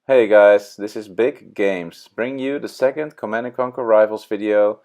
Hey guys, this is Big Games, bringing you the second Command & Conquer Rivals video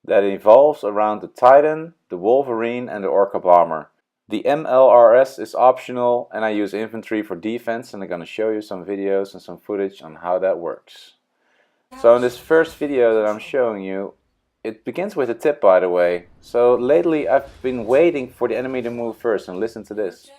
that evolves around the Titan, the Wolverine and the Orca Bomber. The MLRS is optional and I use infantry for defense, and I'm going to show you some videos and some footage on how that works. So in this first video that I'm showing you, it begins with a tip, by the way. So lately I've been waiting for the enemy to move first, and listen to this.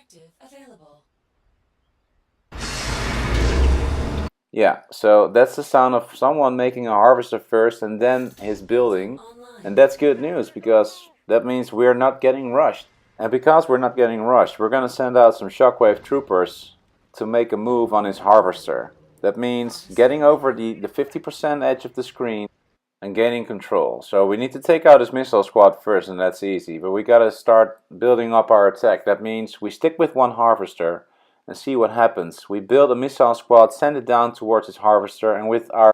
Yeah, so that's the sound of someone making a harvester first and then his building. And that's good news because that means we're not getting rushed. And because we're not getting rushed, we're going to send out some shockwave troopers to make a move on his harvester. That means getting over the 50% edge of the screen and gaining control. So we need to take out his missile squad first, and that's easy. But we got to start building up our attack. That means we stick with one harvester and see what happens. We build a missile squad, send it down towards his harvester, and with our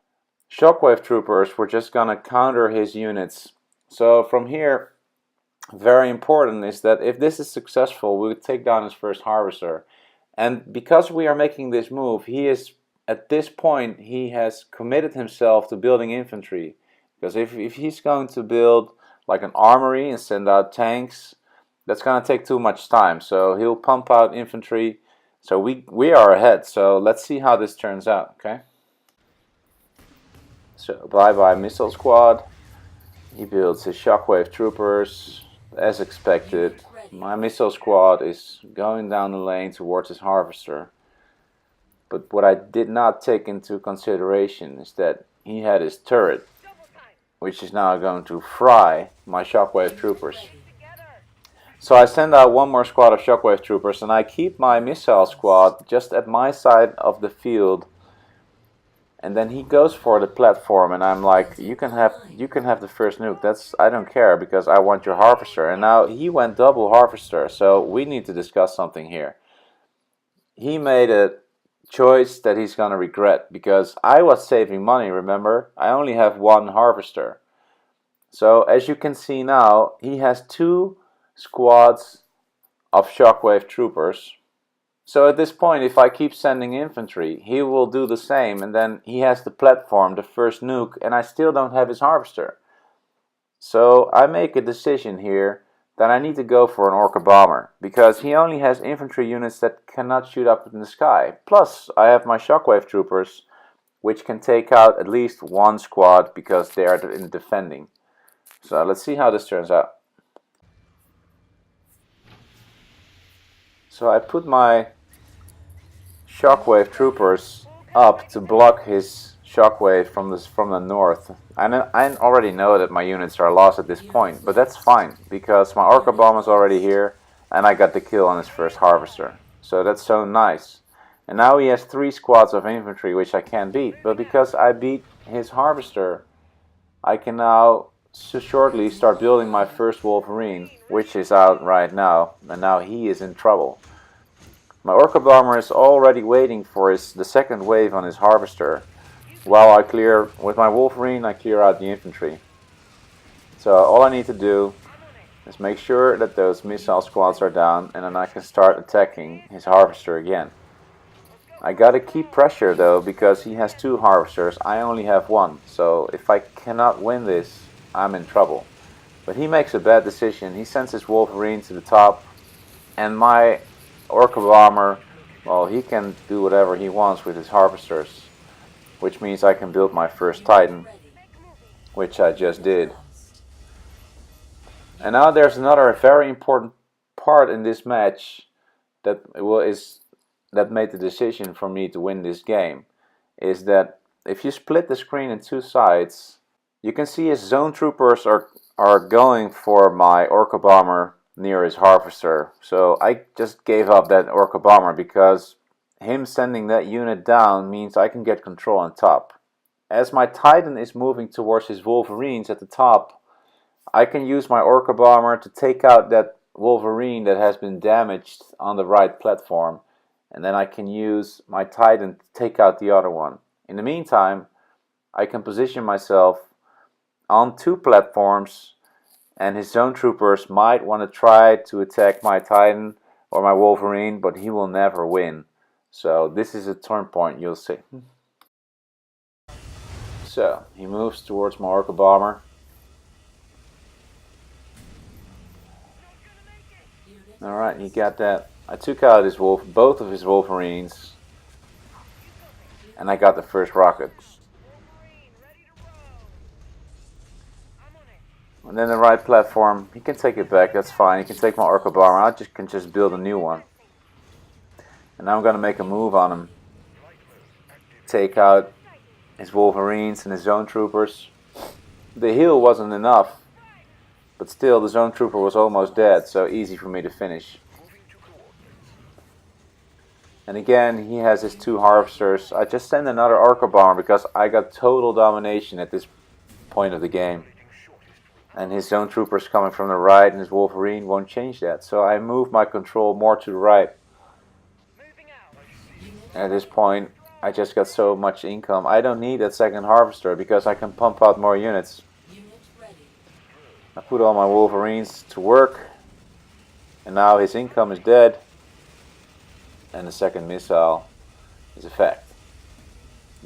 shockwave troopers we're just gonna counter his units. So from here, very important is that if this is successful, we'll take down his first harvester. And because we are making this move, he is, at this point, he has committed himself to building infantry. Because if he's going to build like an armory and send out tanks, that's gonna take too much time. So he'll pump out infantry. So we are ahead, so let's see how this turns out, okay? So bye-bye missile squad. He builds his shockwave troopers, as expected. My missile squad is going down the lane towards his harvester. But what I did not take into consideration is that he had his turret, which is now going to fry my shockwave troopers. So I send out one more squad of shockwave troopers and I keep my missile squad just at my side of the field. And then he goes for the platform and I'm like, you can have the first nuke. I don't care because I want your harvester. And now he went double harvester, so we need to discuss something here. He made a choice that he's gonna regret because I was saving money, remember? I only have one harvester. So as you can see now, he has two squads of shockwave troopers. So at this point, if I keep sending infantry, he will do the same, and then he has the platform, the first nuke, and I still don't have his harvester. So I make a decision here that I need to go for an Orca Bomber, because he only has infantry units that cannot shoot up in the sky. Plus, I have my shockwave troopers, which can take out at least one squad because they are in defending. So let's see how this turns out. So I put my shockwave troopers up to block his shockwave from the north. I already know that my units are lost at this point, but that's fine because my Orca Bomb is already here and I got the kill on his first harvester. So that's so nice. And now he has 3 squads of infantry which I can't beat, but because I beat his harvester, I can now shortly start building my first Wolverine, which is out right now, and now he is in trouble. My Orca Bomber is already waiting for the second wave on his harvester, while with my Wolverine, I clear out the infantry. So all I need to do is make sure that those missile squads are down, and then I can start attacking his harvester again. I gotta keep pressure though, because he has 2 harvesters, I only have 1, so if I cannot win this, I'm in trouble. But he makes a bad decision. He sends his Wolverine to the top, and my Orca Bomber, well, he can do whatever he wants with his harvesters, which means I can build my first Titan, which I just did. And now there's another very important part in this match that made the decision for me to win this game, is that if you split the screen in 2 sides, you can see his zone troopers are going for my Orca Bomber near his harvester. So I just gave up that Orca Bomber because him sending that unit down means I can get control on top. As my Titan is moving towards his Wolverines at the top, I can use my Orca Bomber to take out that Wolverine that has been damaged on the right platform, and then I can use my Titan to take out the other one. In the meantime, I can position myself on 2 platforms, and his zone troopers might want to try to attack my Titan or my Wolverine, but he will never win. So this is a turn point, you'll see. So he moves towards my Orca Bomber. Alright, he got that. I took out his both of his Wolverines, and I got the first rocket. And then the right platform, he can take it back, that's fine. He can take my Orca Bomber, I can just build a new one. And now I'm going to make a move on him. Take out his Wolverines and his Zone Troopers. The heal wasn't enough, but still the Zone Trooper was almost dead, so easy for me to finish. And again, he has his two Harvesters. I just sent another Orca Bomber because I got total domination at this point of the game. And his Zone Troopers coming from the right and his Wolverine won't change that. So I move my control more to the right. And at this point, I just got so much income. I don't need that second Harvester because I can pump out more units. I put all my Wolverines to work. And now his income is dead. And the second missile is a fact.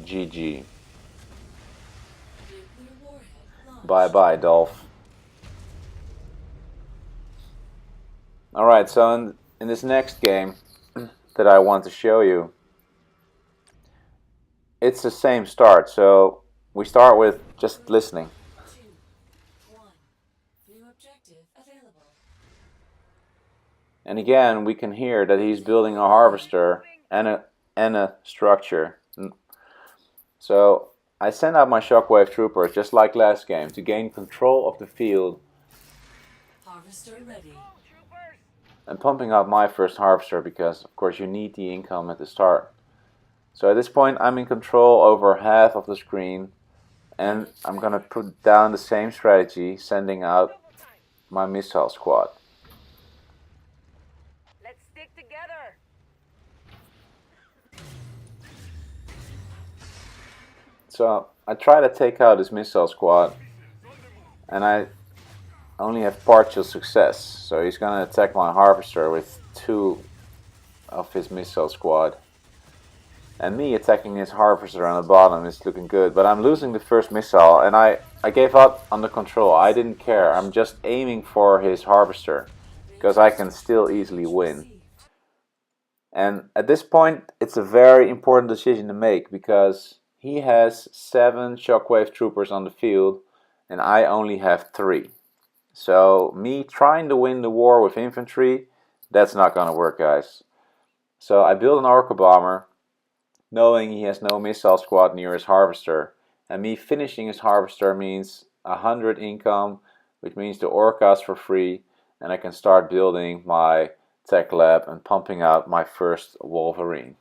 GG. Bye bye, Dolph. Alright, so in this next game that I want to show you, it's the same start. So we start with just listening. 2, 1. New objective available. And again, we can hear that he's building a harvester and a structure. So I send out my shockwave troopers just like last game to gain control of the field. Harvester ready. And pumping out my first harvester because of course you need the income at the start. So at this point I'm in control over half of the screen, and I'm gonna put down the same strategy, sending out my missile squad. Let's stick together. So I try to take out his missile squad, and I only have partial success. So he's gonna attack my harvester with 2 of his missile squad. And me attacking his harvester on the bottom is looking good, but I'm losing the first missile, and I gave up on the control. I didn't care. I'm just aiming for his harvester because I can still easily win. And at this point it's a very important decision to make because he has 7 shockwave troopers on the field and I only have 3. So me trying to win the war with infantry, that's not gonna work, guys. So I build an Orca Bomber knowing he has no missile squad near his harvester, and me finishing his harvester means 100 income, which means the Orcas for free, and I can start building my tech lab and pumping out my first Wolverine.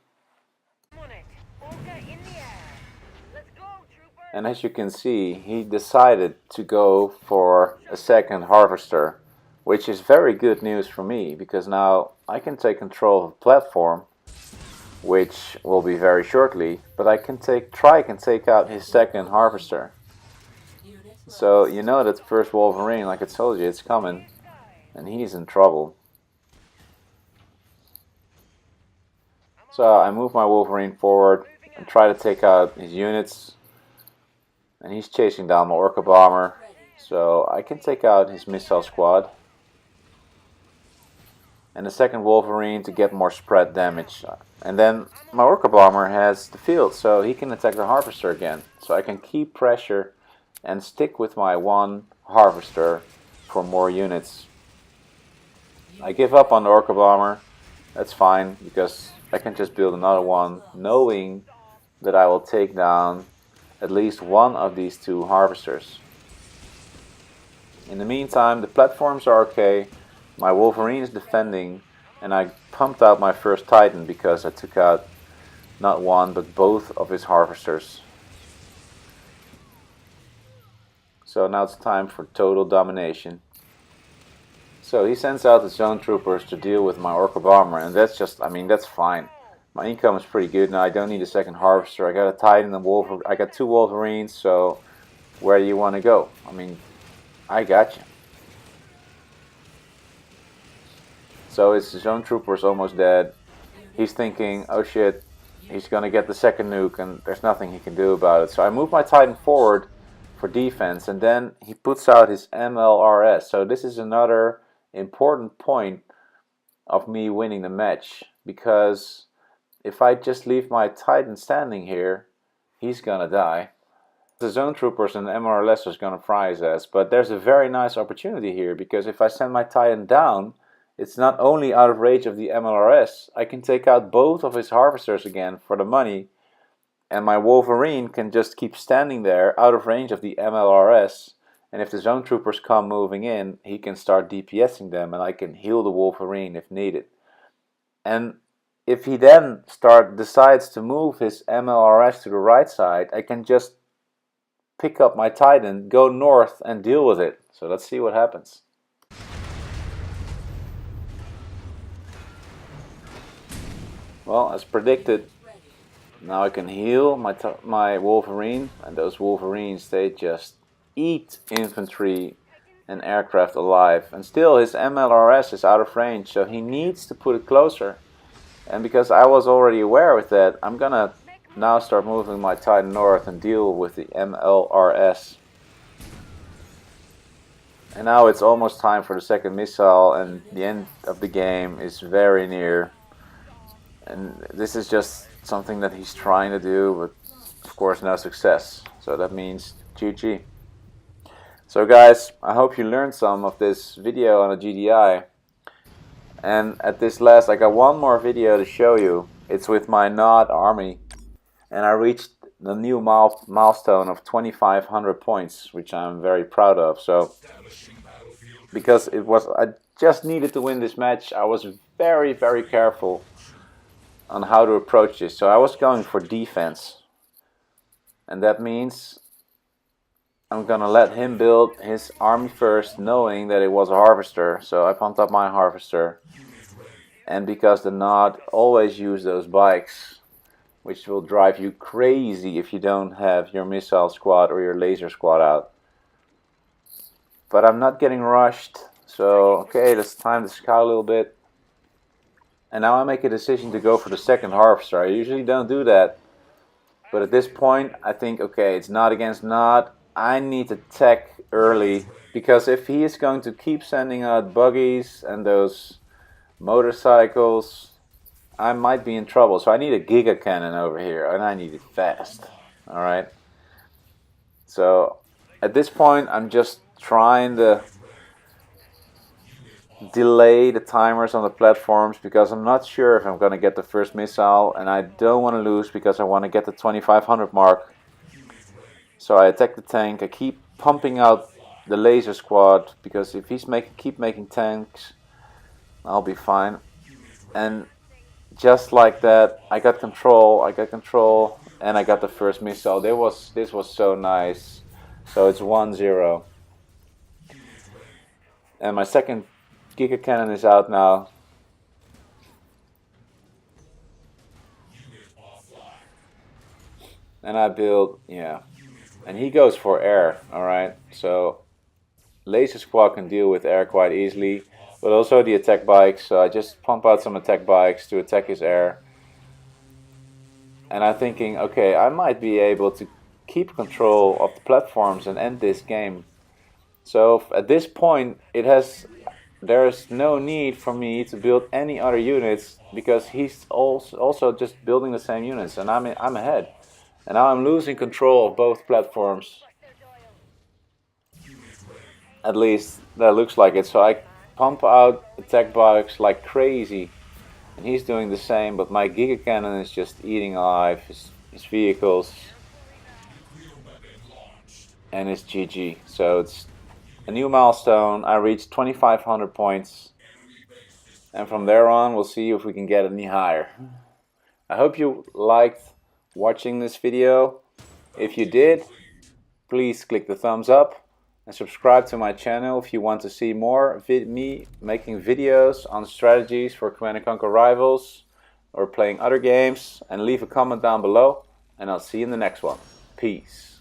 And as you can see, he decided to go for a second harvester, which is very good news for me because now I can take control of the platform, which will be very shortly, but I can try and take out his second harvester. So you know that first Wolverine, like I told you, it's coming, and he's in trouble. So I move my Wolverine forward and try to take out his units, and he's chasing down my Orca Bomber, so I can take out his missile squad. And the second Wolverine to get more spread damage. And then my Orca Bomber has the field, so he can attack the harvester again. So I can keep pressure and stick with my 1 harvester for more units. I give up on the Orca Bomber, that's fine, because I can just build another one, knowing that I will take down at least 1 of these 2 harvesters. In the meantime, the platforms are okay. My Wolverine is defending, and I pumped out my first Titan because I took out not 1 but both of his harvesters. So now it's time for total domination. So he sends out the Zone Troopers to deal with my Orca Bomber, and that's just, I mean, that's fine. My income is pretty good now. I don't need a second harvester. I got a Titan and I got 2 Wolverines, so where do you want to go? I mean, I got you. So his Zone Trooper is almost dead. He's thinking, oh shit, he's gonna get the second nuke, and there's nothing he can do about it. So I move my Titan forward for defense, and then he puts out his MLRS. So this is another important point of me winning the match, because if I just leave my Titan standing here, he's gonna die. The zone troopers and the MLRS is gonna fry his ass, but there's a very nice opportunity here, because if I send my Titan down, it's not only out of range of the MLRS, I can take out both of his harvesters again for the money, and my Wolverine can just keep standing there out of range of the MLRS, and if the zone troopers come moving in, he can start DPSing them, and I can heal the Wolverine if needed. And if he then decides to move his MLRS to the right side, I can just pick up my Titan, go north, and deal with it. So let's see what happens. Well, as predicted, now I can heal my Wolverine, and those Wolverines, they just eat infantry and aircraft alive. And still his MLRS is out of range, so he needs to put it closer. And because I was already aware with that, I'm gonna now start moving my Titan north and deal with the MLRS. And now it's almost time for the second missile, and the end of the game is very near. And this is just something that he's trying to do, but of course no success. So that means GG. So guys, I hope you learned some of this video on a GDI. And at this last, I got one more video to show you. It's with my Nod army. And I reached the new milestone of 2,500 points, which I'm very proud of. So, because I just needed to win this match, I was very, very careful on how to approach this. So I was going for defense. And that means I'm gonna let him build his army first, knowing that it was a harvester. So I pumped up my harvester. And because the Nod always use those bikes, which will drive you crazy if you don't have your missile squad or your laser squad out. But I'm not getting rushed, so okay, it's time to scout a little bit. And now I make a decision to go for the second harvester. I usually don't do that, but at this point I think, okay, it's Nod against Nod. I need to tech early, because if he is going to keep sending out buggies and those motorcycles, I might be in trouble. So I need a Giga Cannon over here, and I need it fast. Alright. So at this point I'm just trying to delay the timers on the platforms, because I'm not sure if I'm going to get the first missile, and I don't want to lose because I want to get the 2,500 mark. So I attack the tank. I keep pumping out the laser squad, because if he's keep making tanks, I'll be fine. And just like that, I got control, and I got the first missile. This was so nice. So it's 1-0. And my second Giga Cannon is out now. And I build, yeah. And he goes for air, alright. So laser squad can deal with air quite easily, but also the attack bikes. So I just pump out some attack bikes to attack his air. And I'm thinking, okay, I might be able to keep control of the platforms and end this game. So at this point, there's no need for me to build any other units, because he's also just building the same units, and I'm ahead. And now I'm losing control of both platforms. At least that looks like it. So I pump out attack bikes like crazy, and he's doing the same, but my Giga Cannon is just eating alive his vehicles. And it's GG. So it's a new milestone. I reached 2,500 points. And from there on, we'll see if we can get any higher. I hope you liked watching this video. If you did, please click the thumbs up and subscribe to my channel if you want to see more me making videos on strategies for Command & Conquer Rivals or playing other games. And leave a comment down below, and I'll see you in the next one. Peace.